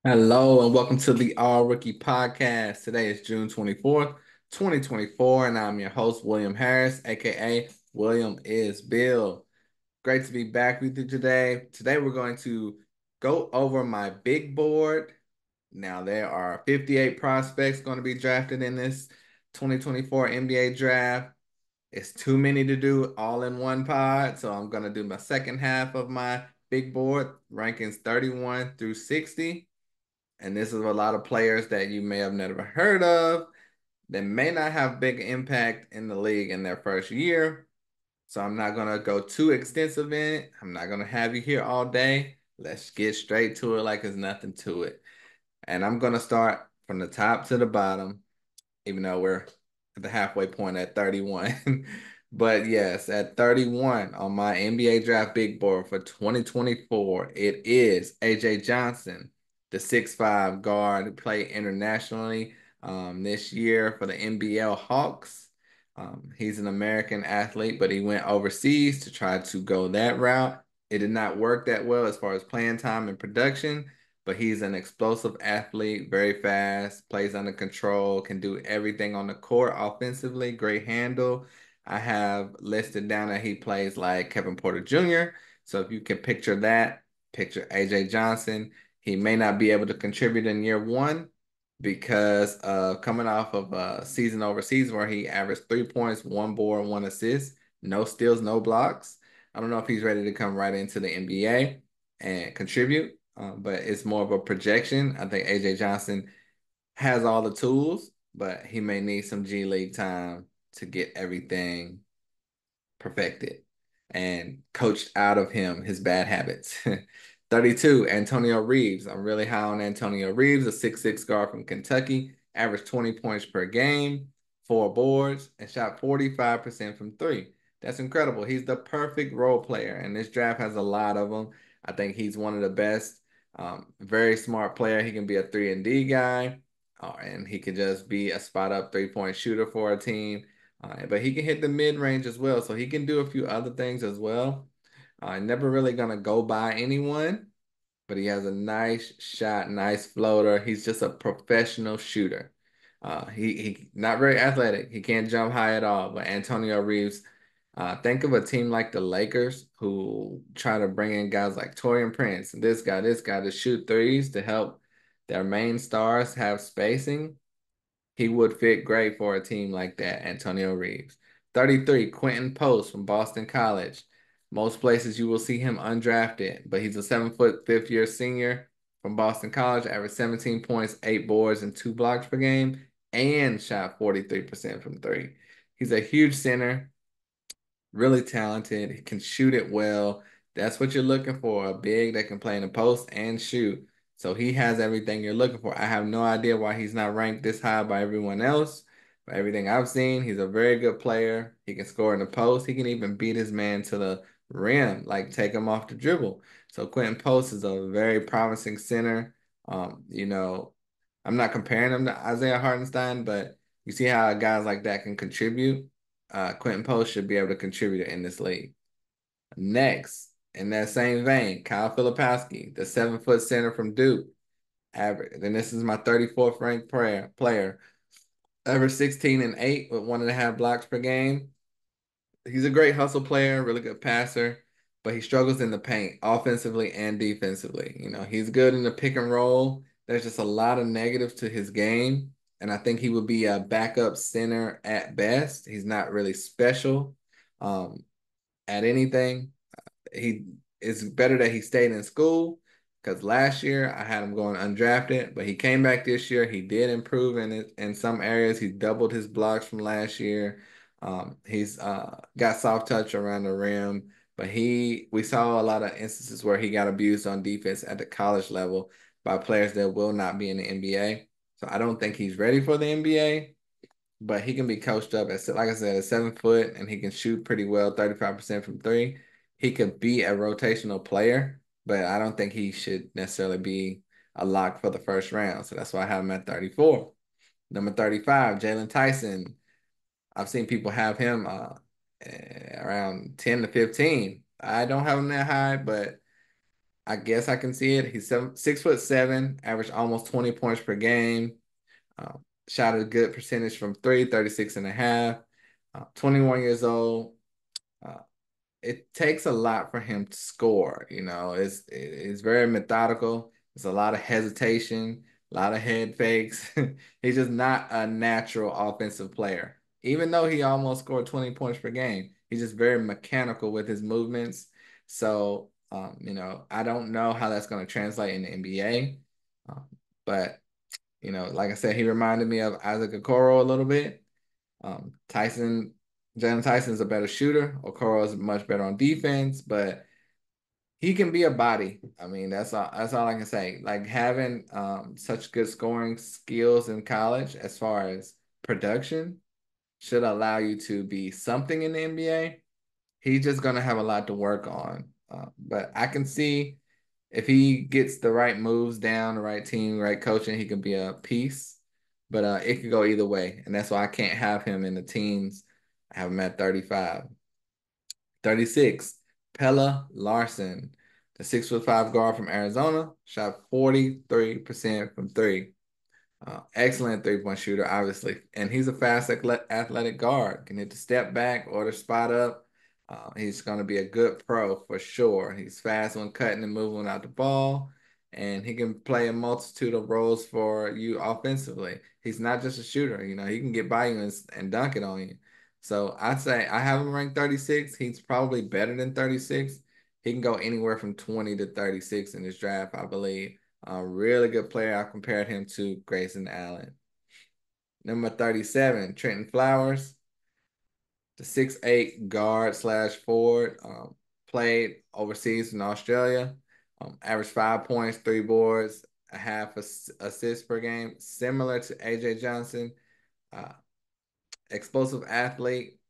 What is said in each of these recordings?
Hello and welcome to the All Rookie Podcast. Today is June 24th, 2024, and I'm your host, William Harris, aka William is Bill. Great to be back with you today. Today we're going to go over my big board. Now there are 58 prospects going to be drafted in this 2024 NBA draft. It's too many to do all in one pod, so I'm going to do my second half of my big board, rankings 31 through 60. And this is a lot of players that you may have never heard of that may not have big impact in the league in their first year. So I'm not going to go too extensive in it. I'm not going to have you here all day. Let's get straight to it like there's nothing to it. And I'm going to start from the top to the bottom, even though we're at the halfway point at 31. But yes, at 31 on my NBA draft big board for 2024, it is AJ Johnson, the 6'5" guard who played internationally this year for the NBL Hawks. He's an American athlete, but he went overseas to try to go that route. It did not work that well as far as playing time and production, but he's an explosive athlete, very fast, plays under control, can do everything on the court offensively, great handle. I have listed down that he plays like Kevin Porter Jr. So if you can picture that, picture AJ Johnson. He may not be able to contribute in year one because coming off of a season overseas where he averaged 3 points, 1 board, 1 assist, no steals, no blocks. I don't know if he's ready to come right into the NBA and contribute, but it's more of a projection. I think AJ Johnson has all the tools, but he may need some G League time to get everything perfected and coached out of him his bad habits. 32, Antonio Reeves. I'm really high on Antonio Reeves, a 6'6" guard from Kentucky, averaged 20 points per game, 4 boards, and shot 45% from three. That's incredible. He's the perfect role player, and this draft has a lot of them. I think he's one of the best. Very smart player. He can be a 3-and-D guy, and he can just be a spot up 3-point shooter for a team. But he can hit the mid range as well, so he can do a few other things as well. Never really gonna go by anyone, but he has a nice shot, nice floater. He's just a professional shooter. He not very athletic. He can't jump high at all. But Antonio Reeves, think of a team like the Lakers who try to bring in guys like Taurean Prince, this guy to shoot threes to help their main stars have spacing. He would fit great for a team like that, Antonio Reeves. 33, Quentin Post from Boston College. Most places you will see him undrafted, but he's a 7-foot, fifth-year senior from Boston College, averaged 17 points, 8 boards, and 2 blocks per game, and shot 43% from three. He's a huge center, really talented. He can shoot it well. That's what you're looking for, a big that can play in the post and shoot. So he has everything you're looking for. I have no idea why he's not ranked this high by everyone else. By everything I've seen, he's a very good player. He can score in the post. He can even beat his man to the rim, like take him off the dribble. So Quentin Post is a very promising center. You know, I'm not comparing him to Isaiah Hartenstein, but you see how guys like that can contribute. Quentin Post should be able to contribute in this league. Next, in that same vein, Kyle Filipowski, the 7-foot center from Duke, average. And this is my 34th ranked player. Average 16 and 8 with 1.5 blocks per game. He's a great hustle player, really good passer, but he struggles in the paint offensively and defensively. You know, he's good in the pick and roll. There's just a lot of negatives to his game. And I think he would be a backup center at best. He's not really special um, at anything. He It's better that he stayed in school because last year I had him going undrafted, but he came back this year. He did improve in it in some areas. He doubled his blocks from last year. He's got soft touch around the rim, but we saw a lot of instances where he got abused on defense at the college level by players that will not be in the NBA. So I don't think he's ready for the NBA, but he can be coached up at, like I said, at 7 foot, and he can shoot pretty well, 35% from three. He could be a rotational player, but I don't think he should necessarily be a lock for the first round. So that's why I have him at 34. Number 35, Jalen Tyson. I've seen people have him around 10 to 15. I don't have him that high, but I guess I can see it. He's 6'7", averaged almost 20 points per game. Shot a good percentage from three, 36 and a half. 21 years old. Uh, it takes a lot for him to score. It's very methodical. There's a lot of hesitation, a lot of head fakes. He's just not a natural offensive player. Even though he almost scored 20 points per game, he's just very mechanical with his movements. So, I don't know how that's going to translate in the NBA. But, like I said, he reminded me of Isaac Okoro a little bit. Tyson, Jalen Tyson's a better shooter. Okoro is much better on defense, but he can be a body. I mean, that's all I can say. Like having such good scoring skills in college as far as production should allow you to be something in the NBA. He's just gonna have a lot to work on. But I can see if he gets the right moves down, the right team, right coaching, he could be a piece. But it could go either way, and that's why I can't have him in the teens. I have him at 35. 36, Pella Larson, the 6'5" guard from Arizona, shot 43% from three. Excellent three-point shooter, obviously. And he's a fast athletic guard. Can hit the step back or the spot up. He's going to be a good pro for sure. He's fast when cutting and moving out the ball. And he can play a multitude of roles for you offensively. He's not just a shooter. He can get by you and dunk it on you. So I'd say I have him ranked 36. He's probably better than 36. He can go anywhere from 20 to 36 in this draft, I believe. A really good player. I compared him to Grayson Allen. Number 37, Trenton Flowers, the 6'8" guard slash forward. Played overseas in Australia. Averaged 5 points, 3 boards, a half assist per game, similar to AJ Johnson. Uh, Explosive athlete.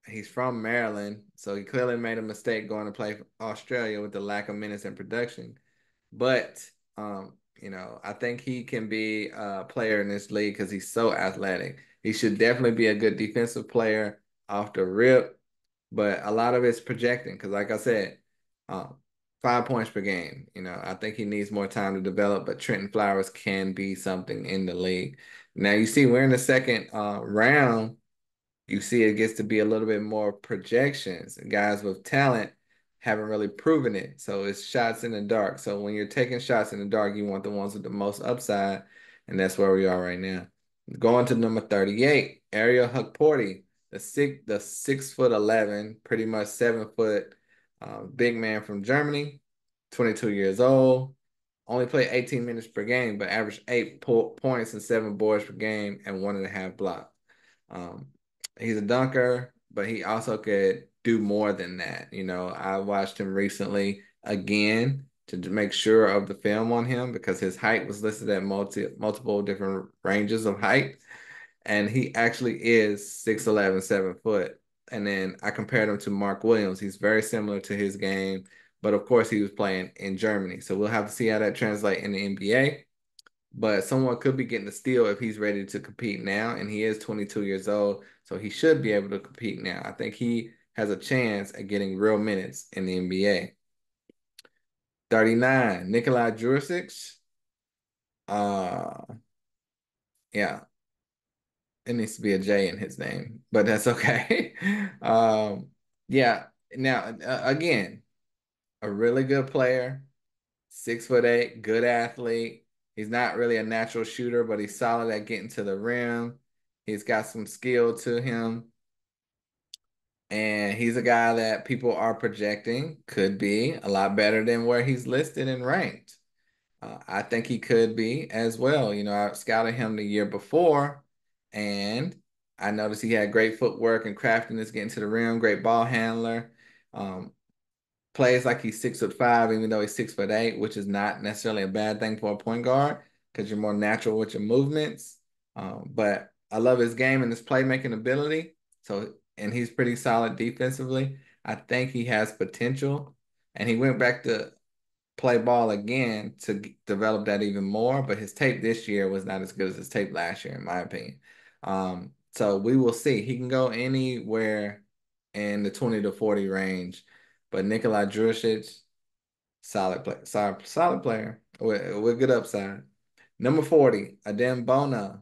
He's from Maryland, so he clearly made a mistake going to play for Australia with the lack of minutes and production. But I think he can be a player in this league because he's so athletic. He should definitely be a good defensive player off the rip, but a lot of it's projecting because, like I said, um, 5 points per game. I think he needs more time to develop, but Trenton Flowers can be something in the league. Now you see, we're in the second round. You see it gets to be a little bit more projections. Guys with talent haven't really proven it. So it's shots in the dark. So when you're taking shots in the dark, you want the ones with the most upside. And that's where we are right now. Going to number 38, Ariel Hukporti, the 6'11", pretty much 7 foot big man from Germany, 22 years old. Only played 18 minutes per game, but averaged 8 points and 7 boards per game and 1.5 blocks. Um, he's a dunker, but he also could do more than that. I watched him recently again to make sure of the film on him because his height was listed at multiple different ranges of height. And he actually is 6'11", 7 foot. And then I compared him to Mark Williams. He's very similar to his game, but of course he was playing in Germany. So we'll have to see how that translates in the NBA. But someone could be getting a steal if he's ready to compete now, and he is 22 years old, so he should be able to compete now. I think he has a chance at getting real minutes in the NBA. 39, Nikolai Jurisic. Yeah, it needs to be a J in his name, but that's okay. Yeah. Now, again, a really good player, 6'8", good athlete. He's not really a natural shooter, but he's solid at getting to the rim. He's got some skill to him. And he's a guy that people are projecting could be a lot better than where he's listed and ranked. I think he could be as well. I scouted him the year before, and I noticed he had great footwork and craftiness getting to the rim, great ball handler. Um, Plays like he's 6'5", even though he's 6'8", which is not necessarily a bad thing for a point guard because you're more natural with your movements. But I love his game and his playmaking ability. And he's pretty solid defensively. I think he has potential. And he went back to play ball again to develop that even more. But his tape this year was not as good as his tape last year, in my opinion. So we will see. He can go anywhere in the 20 to 40 range. But Nikolai Jurisic, solid player with good upside. Number 40, Adem Bona,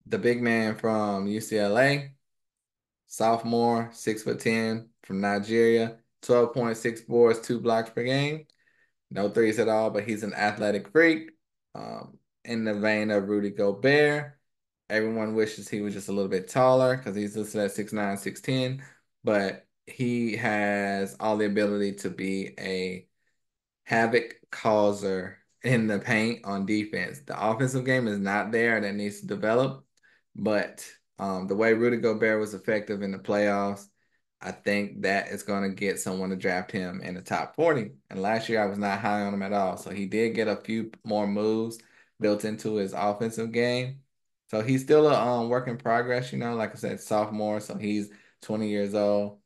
the big man from UCLA, sophomore, 6'10" from Nigeria, 12.6 boards, 2 blocks per game. No threes at all, but he's an athletic freak. In the vein of Rudy Gobert. Everyone wishes he was just a little bit taller because he's listed at 6'9", 6'10", but he has all the ability to be a havoc causer in the paint on defense. The offensive game is not there, that needs to develop. But the way Rudy Gobert was effective in the playoffs, I think that is going to get someone to draft him in the top 40. And last year I was not high on him at all. So he did get a few more moves built into his offensive game. So he's still a work in progress, like I said, sophomore. So he's 20 years old.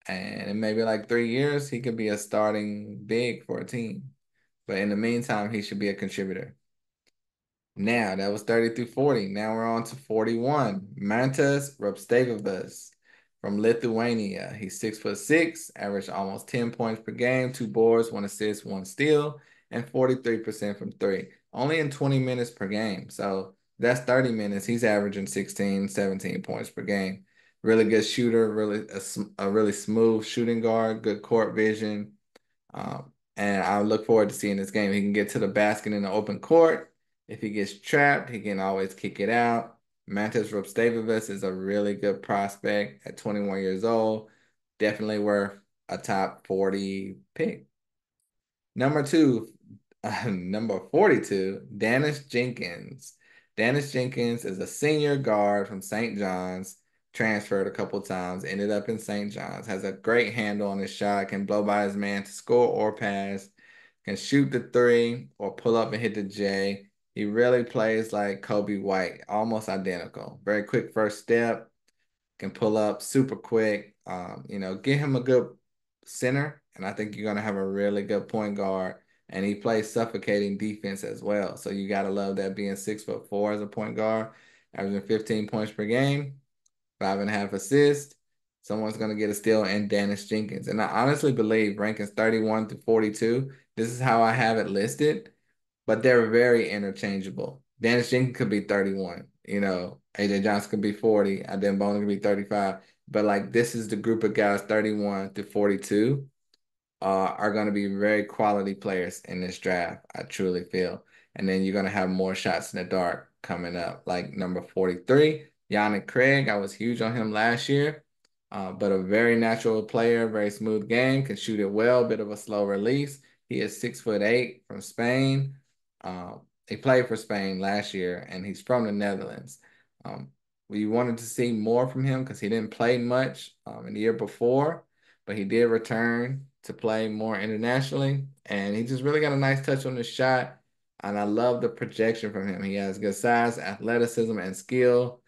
And in maybe like 3 years, he could be a starting big for a team. But in the meantime, he should be a contributor. Now, that was 30 through 40. Now we're on to 41. Mantas Rubstavas from Lithuania. He's 6'6", averaged almost 10 points per game, 2 boards, 1 assist, 1 steal, and 43% from three. Only in 20 minutes per game. So that's 30 minutes. He's averaging 16, 17 points per game. Really good shooter, really a really smooth shooting guard, good court vision. And I look forward to seeing this game. He can get to the basket in the open court. If he gets trapped, he can always kick it out. Mantas Rubstavas is a really good prospect at 21 years old. Definitely worth a top 40 pick. Number 2, number 42, Daniss Jenkins. Daniss Jenkins is a senior guard from St. John's, transferred a couple times, ended up in St. John's, has a great handle on his shot, can blow by his man to score or pass, can shoot the three or pull up and hit the J. He really plays like Kobe White, almost identical. Very quick first step, can pull up super quick. Get him a good center, and I think you're going to have a really good point guard. And he plays suffocating defense as well. So you got to love that being 6'4" as a point guard, averaging 15 points per game, 5.5 assists. Someone's going to get a steal and Daniss Jenkins. And I honestly believe rankings 31 to 42, this is how I have it listed, but they're very interchangeable. Daniss Jenkins could be 31, AJ Johnson could be 40, Adem Bona could be 35. But like this is the group of guys 31 to 42 are going to be very quality players in this draft, I truly feel. And then you're going to have more shots in the dark coming up, like number 43, Yannick Craig. I was huge on him last year, but a very natural player, very smooth game, can shoot it well, bit of a slow release. He is 6'8" from Spain. He played for Spain last year, and he's from the Netherlands. We wanted to see more from him because he didn't play much in the year before, but he did return to play more internationally, and he just really got a nice touch on the shot. And I love the projection from him. He has good size, athleticism, and skill.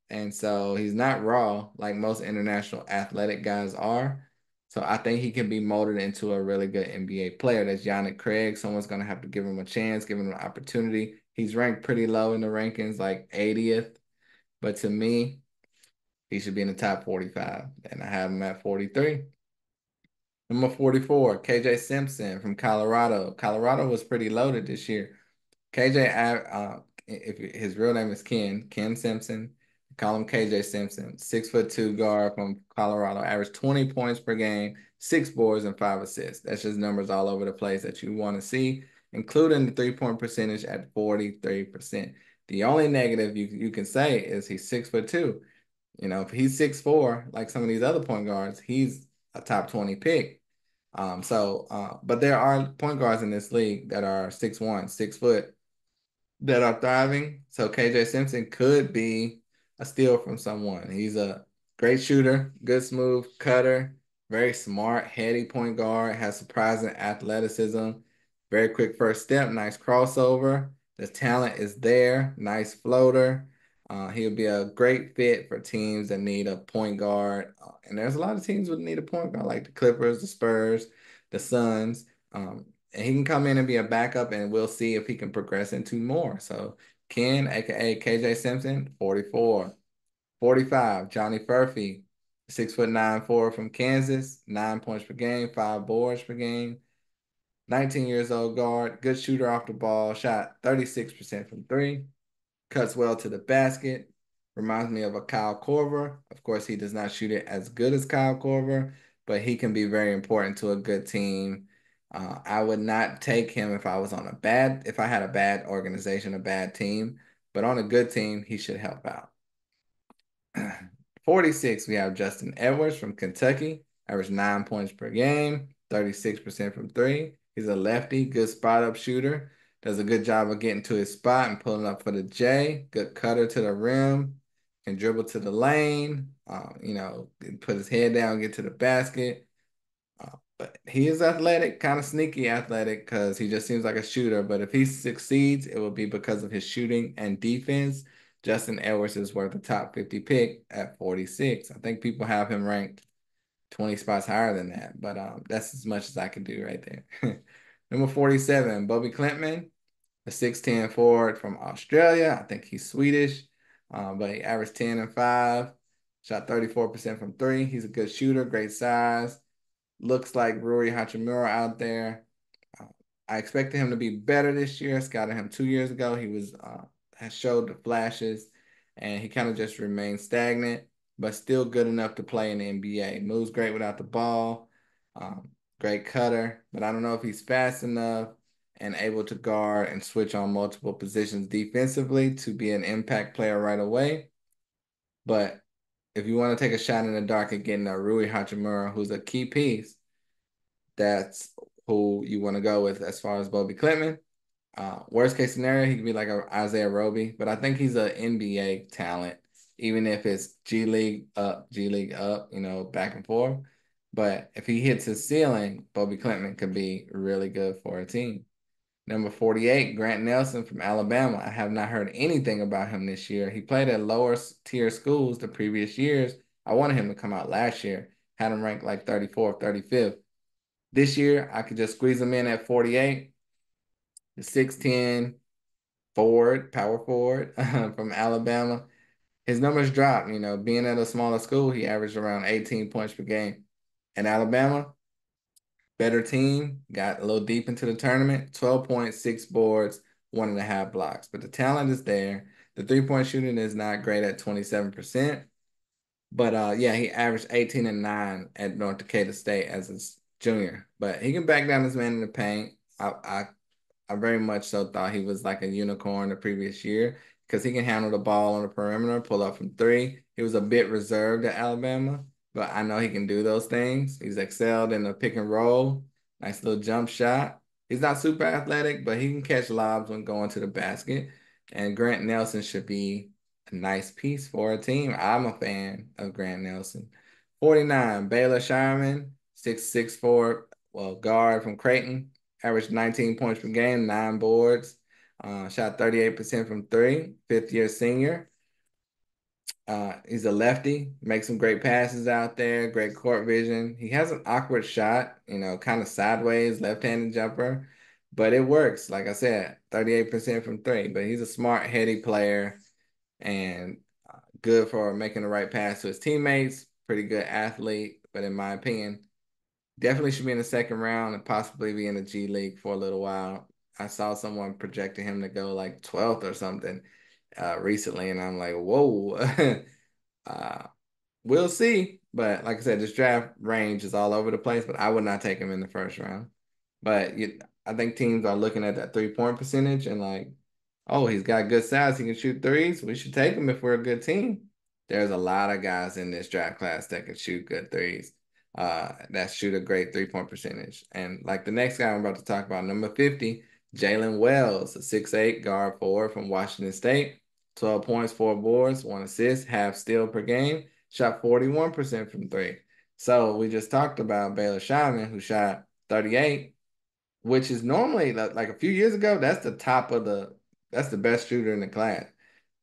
And so he's not raw like most international athletic guys are. So I think he can be molded into a really good NBA player. That's Yannick Craig. Someone's going to have to give him a chance, give him an opportunity. He's ranked pretty low in the rankings, like 80th. But to me, he should be in the top 45. And I have him at 43. Number 44, KJ Simpson from Colorado. Colorado was pretty loaded this year. KJ, if his real name is Ken Simpson, call him KJ Simpson, 6'2" guard from Colorado, averaged 20 points per game, 6 boards and 5 assists. That's just numbers all over the place that you want to see, including the 3-point percentage at 43%. The only negative you can say is he's 6'2". If he's 6'4", like some of these other point guards, he's a top 20 pick. But there are point guards in this league that are 6'1", 6 foot, that are thriving. So KJ Simpson could be a steal from someone. He's a great shooter, good smooth cutter, very smart, heady point guard, has surprising athleticism, very quick first step, nice crossover. The talent is there, nice floater. He'll be a great fit for teams that need a point guard. And there's a lot of teams that need a point guard, like the Clippers, the Spurs, the Suns. And he can come in and be a backup, and we'll see if he can progress into more. So Ken, aka KJ Simpson, 44. 45, Johnny Furphy, 6'9" forward from Kansas, 9 points per game, 5 boards per game. 19 years old guard, good shooter off the ball, shot 36% from three, cuts well to the basket. Reminds me of a Kyle Korver. Of course, he does not shoot it as good as Kyle Korver, but he can be very important to a good team. I would not take him if I was on if I had a bad organization, a bad team, but on a good team, he should help out. 46, we have Justin Edwards from Kentucky, averaged 9 points per game, 36% from three. He's a lefty, good spot up shooter. Does a good job of getting to his spot and pulling up for the J. Good cutter to the rim, can dribble to the lane, put his head down, get to the basket. But he is athletic, kind of sneaky athletic because he just seems like a shooter. But if he succeeds, it will be because of his shooting and defense. Justin Edwards is worth a top 50 pick at 46. I think people have him ranked 20 spots higher than that, but that's as much as I can do right there. Number 47, Bobby Klintman, a 6'10 forward from Australia. I think he's Swedish, but he averaged 10 and 5, shot 34% from three. He's a good shooter, great size. Looks like Rui Hachimura out there. Uh, I expected him to be better this year. Scouted him 2 years ago. He has showed the flashes, and he kind of just remained stagnant, but still good enough to play in the NBA. Moves great without the ball. Great cutter, but I don't know if he's fast enough and able to guard and switch on multiple positions defensively to be an impact player right away. But if you want to take a shot in the dark at getting a Rui Hachimura, who's a key piece, that's who you want to go with as far as Bobby Klintman. Worst case scenario, he could be like a Isaiah Roby, but I think he's an NBA talent, even if it's G League up, back and forth. But if he hits his ceiling, Bobby Klintman could be really good for a team. Number 48, Grant Nelson from Alabama. I have not heard anything about him this year. He played at lower tier schools the previous years. I wanted him to come out last year, had him ranked like 34th, 35th. This year, I could just squeeze him in at 48. The 6'10 forward, power forward from Alabama. His numbers dropped, being at a smaller school, he averaged around 18 points per game. In Alabama, better team, got a little deep into the tournament, 12 points, 6 boards, 1.5 blocks. But the talent is there. The three-point shooting is not great at 27%. But yeah, he averaged 18 and 9 at North Dakota State as a junior. But he can back down his man in the paint. I very much so thought he was like a unicorn the previous year because he can handle the ball on the perimeter, pull up from three. He was a bit reserved at Alabama, but I know he can do those things. He's excelled in the pick and roll, nice little jump shot. He's not super athletic, but he can catch lobs when going to the basket. And Grant Nelson should be a nice piece for a team. I'm a fan of Grant Nelson. 49, Baylor Shireman, 6'6" forward, guard from Creighton. Averaged 19 points per game, 9 boards. Shot 38% from three, fifth-year senior. He's a lefty, makes some great passes out there, great court vision. He has an awkward shot, kind of sideways, left-handed jumper, but it works. Like I said, 38% from three, but he's a smart, heady player and good for making the right pass to his teammates. Pretty good athlete, but in my opinion, definitely should be in the second round and possibly be in the G League for a little while. I saw someone projecting him to go like 12th or something recently, and I'm like, whoa. uh, we'll see. But like I said, this draft range is all over the place, but I would not take him in the first round. But I think teams are looking at that 3-point percentage and like, oh, he's got good size. He can shoot threes. We should take him if we're a good team. There's a lot of guys in this draft class that can shoot good threes. That shoot a great 3-point percentage. And like the next guy I'm about to talk about, number 50, Jalen Wells, a 6'8" guard forward from Washington State. 12 points, 4 boards, 1 assist, half steal per game. Shot 41% from three. So we just talked about Baylor Shireman, who shot 38, which is normally like a few years ago, that's the best shooter in the class.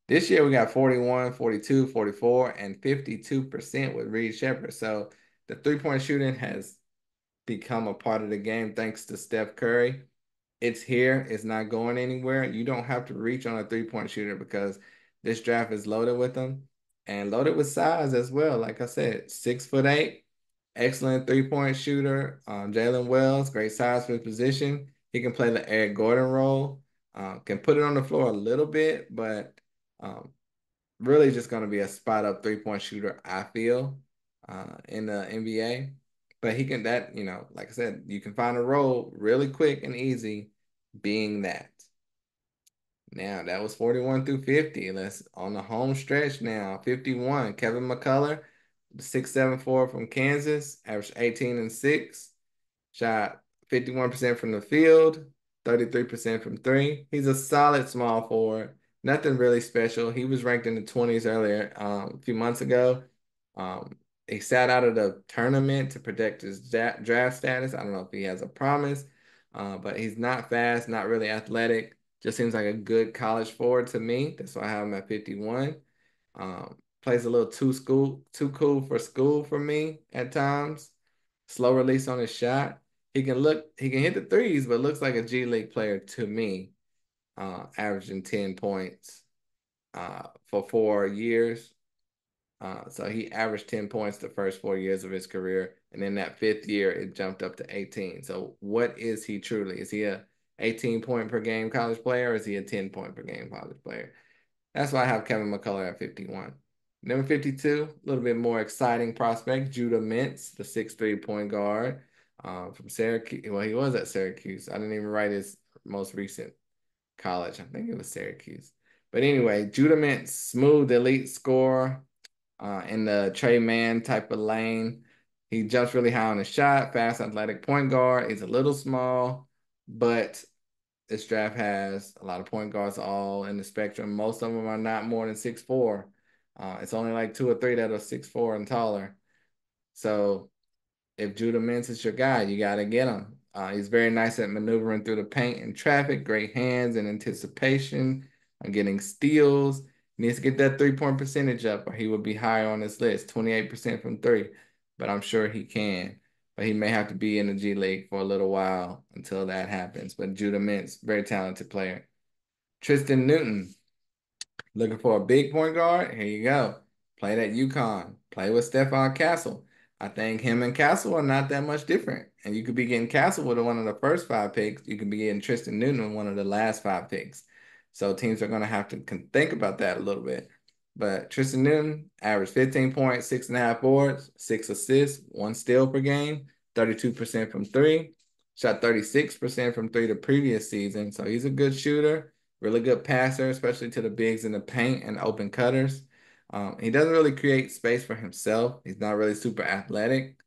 This year we got 41, 42, 44, and 52% with Reed Sheppard. So the three-point shooting has become a part of the game thanks to Steph Curry. It's here. It's not going anywhere. You don't have to reach on a three-point shooter because this draft is loaded with them and loaded with size as well. Like I said, 6'8", excellent three-point shooter. Jalen Wells, great size for his position. He can play the Eric Gordon role. Can put it on the floor a little bit, but um, really just going to be a spot-up three-point shooter, I feel, in the NBA. But he can like I said, you can find a role really quick and easy being that. Now, that was 41 through 50. Let's on the home stretch now. 51, Kevin McCullough, 6'7" from Kansas, averaged 18 and 6. Shot 51% from the field, 33% from three. He's a solid small forward. Nothing really special. He was ranked in the 20s earlier, a few months ago. He sat out of the tournament to protect his draft status. I don't know if he has a promise, but he's not fast, not really athletic. Just seems like a good college forward to me. That's why I have him at 51. Plays a little too cool for school for me at times. Slow release on his shot. He can hit the threes, but looks like a G League player to me, averaging 10 points for 4 years. So he averaged 10 points the first 4 years of his career. And then that fifth year, it jumped up to 18. So what is he truly? Is he a 18 point per game college player, or is he a 10 point per game college player? That's why I have Kevin McCullough at 51. Number 52, a little bit more exciting prospect, Judah Mintz, the 6'3" point guard from Syracuse. Well, he was at Syracuse. I didn't even write his most recent college. I think it was Syracuse. But anyway, Judah Mintz, smooth elite scorer in the Trey Mann type of lane. He jumps really high on his shot, fast athletic point guard. He's a little small, but this draft has a lot of point guards all in the spectrum. Most of them are not more than 6'4". It's only like 2 or 3 that are 6'4" and taller. So if Judah Mintz is your guy, you got to get him. He's very nice at maneuvering through the paint and traffic, great hands and anticipation, getting steals. Needs to get that three-point percentage up, or he would be higher on this list, 28% from three. But I'm sure he can. But he may have to be in the G League for a little while until that happens. But Judah Mintz, very talented player. Tristan Newton, looking for a big point guard? Here you go. Played at UConn. Play with Stephon Castle. I think him and Castle are not that much different. And you could be getting Castle with one of the first 5 picks. You could be getting Tristan Newton with one of the last 5 picks. So teams are going to have to think about that a little bit. But Tristan Newton averaged 15 points, 6.5 boards, 6 assists, 1 steal per game, 32% from three. Shot 36% from three the previous season. So he's a good shooter. Really good passer, especially to the bigs in the paint and open cutters. He doesn't really create space for himself. He's not really super athletic,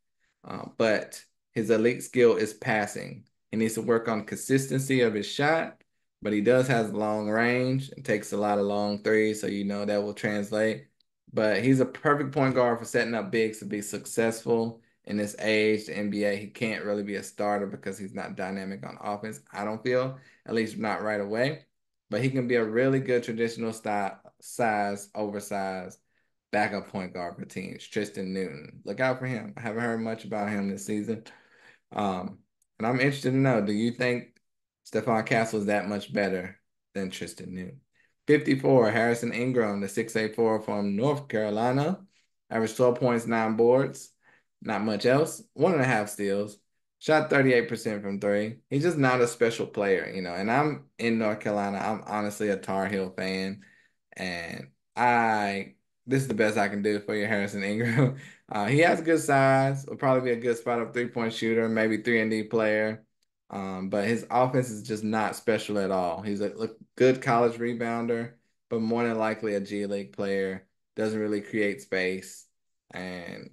but his elite skill is passing. He needs to work on consistency of his shot, but he does have long range and takes a lot of long threes, so you know that will translate. But he's a perfect point guard for setting up bigs to be successful in this age, the NBA. He can't really be a starter because he's not dynamic on offense, I don't feel, at least not right away. But he can be a really good traditional size, oversized backup point guard for teams. Tristan Newton. Look out for him. I haven't heard much about him this season. And I'm interested to know, do you think Stephon Castle is that much better than Tristan Newton? 54, Harrison Ingram, the 6'4" from North Carolina. Averaged 12 points, 9 boards. Not much else. 1.5 steals. Shot 38% from three. He's just not a special player, And I'm in North Carolina. I'm honestly a Tar Heel fan. And this is the best I can do for you, Harrison Ingram. He has good size. Will probably be a good spot up three-point shooter, maybe 3-and-D player. But his offense is just not special at all. He's a good college rebounder, but more than likely a G League player. Doesn't really create space. And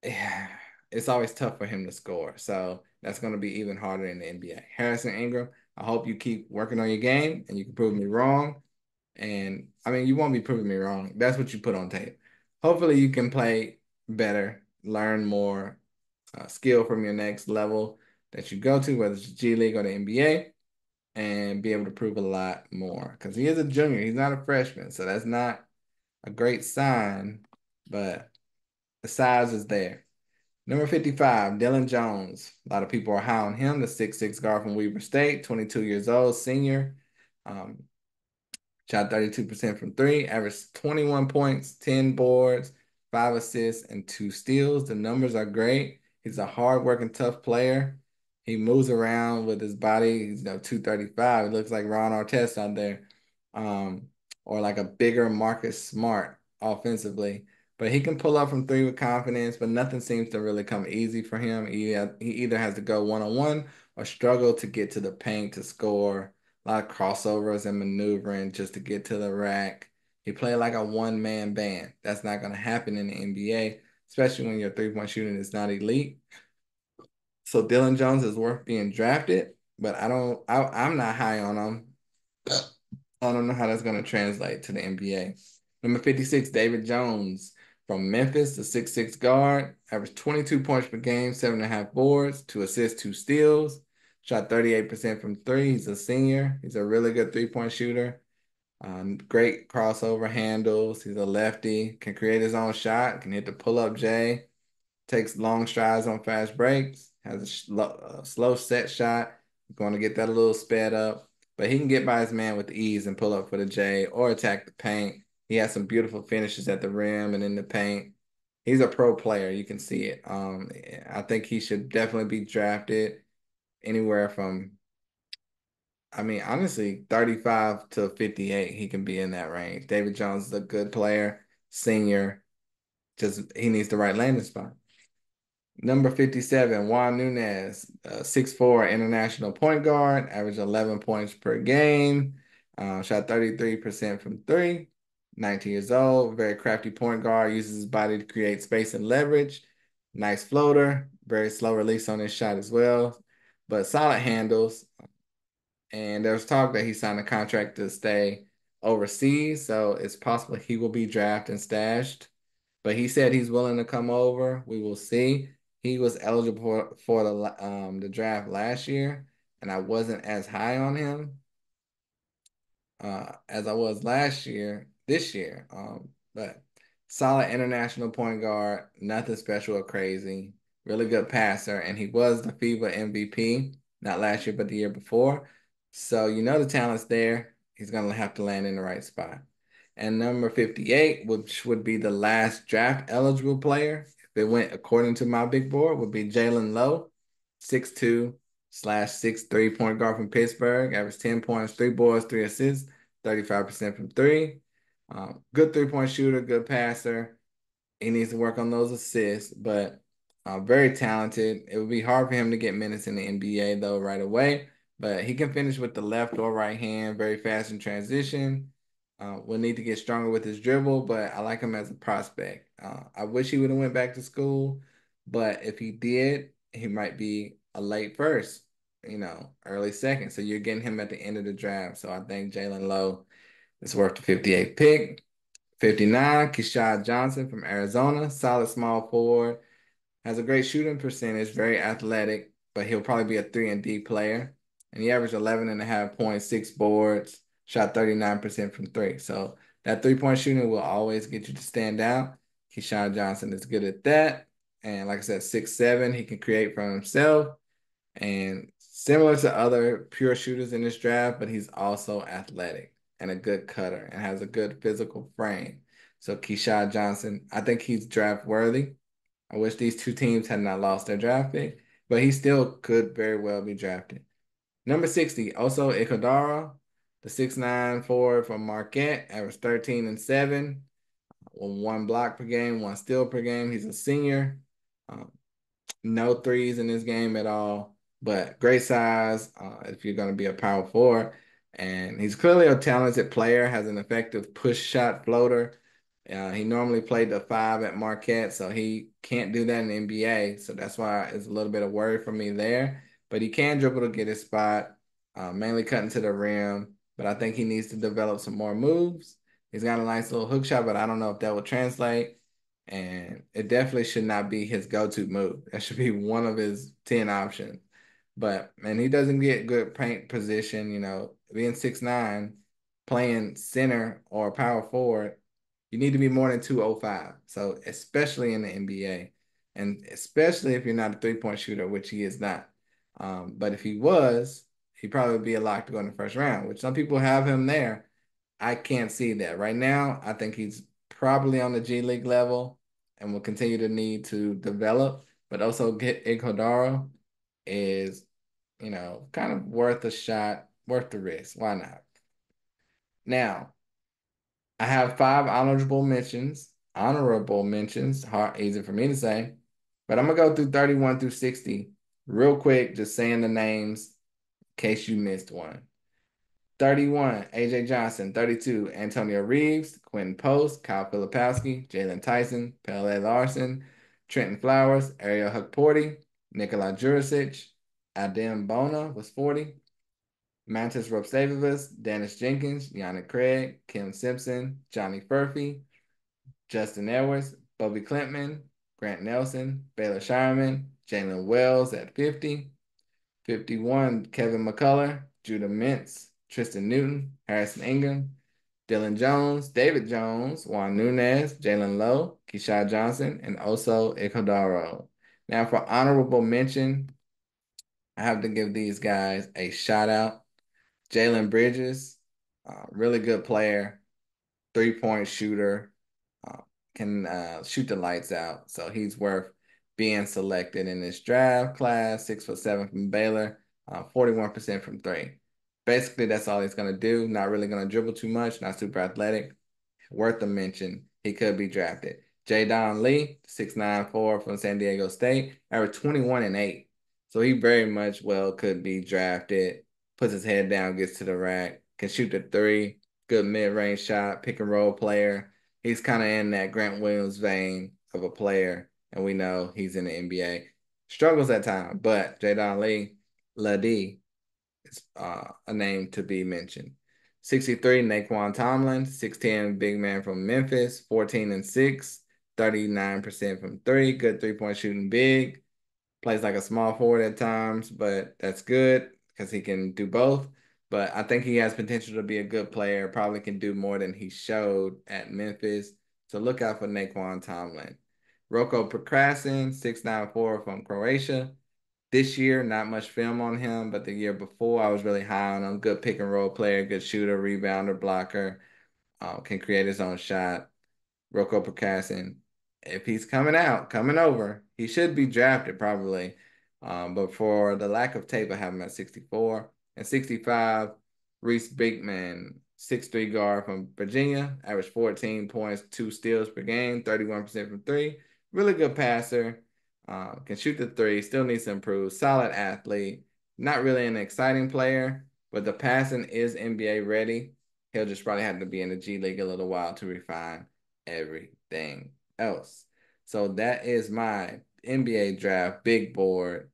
yeah, it's always tough for him to score. So that's going to be even harder in the NBA. Harrison Ingram, I hope you keep working on your game and you can prove me wrong. And I mean, you won't be proving me wrong. That's what you put on tape. Hopefully, you can play better, learn more skill from your next level that you go to, whether it's G League or the NBA, and be able to prove a lot more. Because he is a junior, he's not a freshman. So that's not a great sign, but the size is there. Number 55, Dillon Jones. A lot of people are high on him, the 6'6" guard from Weber State, 22 years old, senior. Shot 32% from three, averaged 21 points, 10 boards, 5 assists, and 2 steals. The numbers are great. He's a hard-working, tough player. He moves around with his body. He's 235. He looks like Ron Artest out there, um, or like a bigger Marcus Smart offensively. But he can pull up from three with confidence, but nothing seems to really come easy for him. He either has to go one-on-one or struggle to get to the paint to score. A lot of crossovers and maneuvering just to get to the rack. He played like a one-man band. That's not going to happen in the NBA, especially when your three-point shooting is not elite. So Dylan Jones is worth being drafted, but I'm not high on him. I don't know how that's going to translate to the NBA. Number 56, David Jones from Memphis, the 6'6" guard, averaged 22 points per game, 7.5 boards, 2 assists, 2 steals, shot 38% from three. He's a senior. He's a really good three-point shooter. Great crossover handles. He's a lefty, can create his own shot, can hit the pull-up J, takes long strides on fast breaks, has a slow set shot, going to get that a little sped up, but he can get by his man with ease and pull up for the J or attack the paint. He has some beautiful finishes at the rim and in the paint. He's a pro player. You can see it. I think he should definitely be drafted anywhere from, I mean, honestly, 35 to 58. He can be in that range. David Jones is a good player, senior. Just he needs the right landing spot. Number 57, Juan Nunez, 6'4" international point guard, averaged 11 points per game, shot 33% from three, 19 years old, very crafty point guard, uses his body to create space and leverage. Nice floater, very slow release on his shot as well, but solid handles. And there's talk that he signed a contract to stay overseas, so it's possible he will be drafted and stashed. But he said he's willing to come over. We will see. He was eligible for the draft last year, and I wasn't as high on him as I was last year, this year. But solid international point guard, nothing special or crazy, really good passer, and he was the FIBA MVP, not last year, but the year before. So you know the talent's there. He's gonna have to land in the right spot. And number 58, which would be the last draft eligible player, if it went according to my big board, would be Jalen Lowe, 6'2/6'3" point guard from Pittsburgh, averaged 10 points, 3 boards, 3 assists, 35% from three. Good three-point shooter, good passer. He needs to work on those assists, but very talented. It would be hard for him to get minutes in the NBA, though, right away. But he can finish with the left or right hand, very fast in transition. Will need to get stronger with his dribble, but I like him as a prospect. I wish he would have went back to school, but if he did, he might be a late first, early second. So you're getting him at the end of the draft. So I think Jalen Lowe is worth the 58th pick. 59, Keshad Johnson from Arizona, solid small forward, has a great shooting percentage, very athletic, but he'll probably be a 3 and D player. And he averaged 11.5 points, 6 boards, shot 39% from three. So that three-point shooting will always get you to stand out. Keshad Johnson is good at that. And like I said, 6'7", he can create for himself. And similar to other pure shooters in this draft, but he's also athletic and a good cutter and has a good physical frame. So Keshad Johnson, I think he's draft worthy. I wish these two teams had not lost their draft pick, but he still could very well be drafted. Number 60, Oso Ighodaro, the 6'9" forward from Marquette, averaged 13 and 7, 1 block per game, 1 steal per game. He's a senior. Um, no threes in this game at all, but great size if you're going to be a power forward. And he's clearly a talented player, has an effective push shot floater. He normally played the 5 at Marquette, so he can't do that in the NBA. So that's why it's a little bit of worry for me there. But he can dribble to get his spot, mainly cutting to the rim. But I think he needs to develop some more moves. He's got a nice little hook shot, but I don't know if that will translate. And it definitely should not be his go-to move. That should be one of his 10 options. But man, he doesn't get good paint position, being 6'9", playing center or power forward, you need to be more than 205. So especially in the NBA, and especially if you're not a three-point shooter, which he is not. But if he was, he'd probably be a lock to go in the first round, which some people have him there. I can't see that. Right now, I think he's probably on the G League level. and will continue to need to develop, but also get Iguodala is, kind of worth a shot, worth the risk. Why not? Now, I have 5 honorable mentions, hard, easy for me to say, but I'm gonna go through 31 through 60 real quick, just saying the names in case you missed one. 31, AJ Johnson. 32, Antonio Reeves, Quentin Post, Kyle Filipowski, Jalen Tyson, Pele Larson, Trenton Flowers, Ariel Hukporti, Nikola Jurisic, Adem Bona was 40, Mantis Ropstavovas, Dennis Jenkins, Yannick Craig, Kim Simpson, Johnny Furphy, Justin Edwards, Bobby Clintman, Grant Nelson, Baylor Shireman, Jalen Wells at 50, 51, Kevin McCullough, Judah Mintz, Tristan Newton, Harrison Ingram, Dylan Jones, David Jones, Juan Nunez, Jalen Lowe, Keishad Johnson, and Oso Iguodala. Now for honorable mention, I have to give these guys a shout out. Jalen Bridges, really good player, 3-point shooter, uh, can shoot the lights out. So he's worth being selected in this draft class. 6'7" from Baylor, 41% from three. Basically, that's all he's gonna do. Not really gonna dribble too much. Not super athletic. Worth a mention. He could be drafted. Jaydon Lee, 6'9" from San Diego State, averaged 21 and 8. So he very much well could be drafted. Puts his head down, gets to the rack, can shoot the three, good mid-range shot, pick and roll player. He's kind of in that Grant Williams vein of a player, and we know he's in the NBA. Struggles at times, but Jaydon Lee, LaD, is a name to be mentioned. 63, Naquan Tomlin, 6'10", big man from Memphis, 14 and 6, 39% from three, good 3-point shooting big. Plays like a small forward at times, but that's good because he can do both. But I think he has potential to be a good player, probably can do more than he showed at Memphis. So look out for Naquan Tomlin. Roko Prekrasin, 6'9" from Croatia. This year, not much film on him, but the year before, I was really high on him. Good pick and roll player, good shooter, rebounder, blocker, can create his own shot. Roko Prekrasin, if he's coming over, he should be drafted probably. But for the lack of tape, I have him at 64. And 65, Reese Bigman, 6'3" guard from Virginia, averaged 14 points, 2 steals per game, 31% from three. Really good passer. Can shoot the three, still needs to improve. Solid athlete. Not really an exciting player, but the passing is NBA ready. He'll just probably have to be in the G League a little while to refine everything else. So that is my NBA draft big board,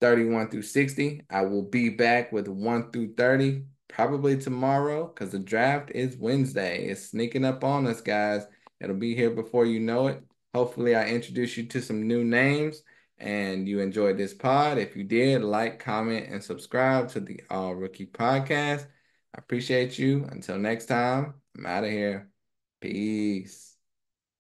31 through 60. I will be back with 1 through 30 probably tomorrow because the draft is Wednesday. It's sneaking up on us, guys. It'll be here before you know it. Hopefully, I introduced you to some new names and you enjoyed this pod. If you did, like, comment, and subscribe to the All Rookie Podcast. I appreciate you. Until next time, I'm out of here. Peace.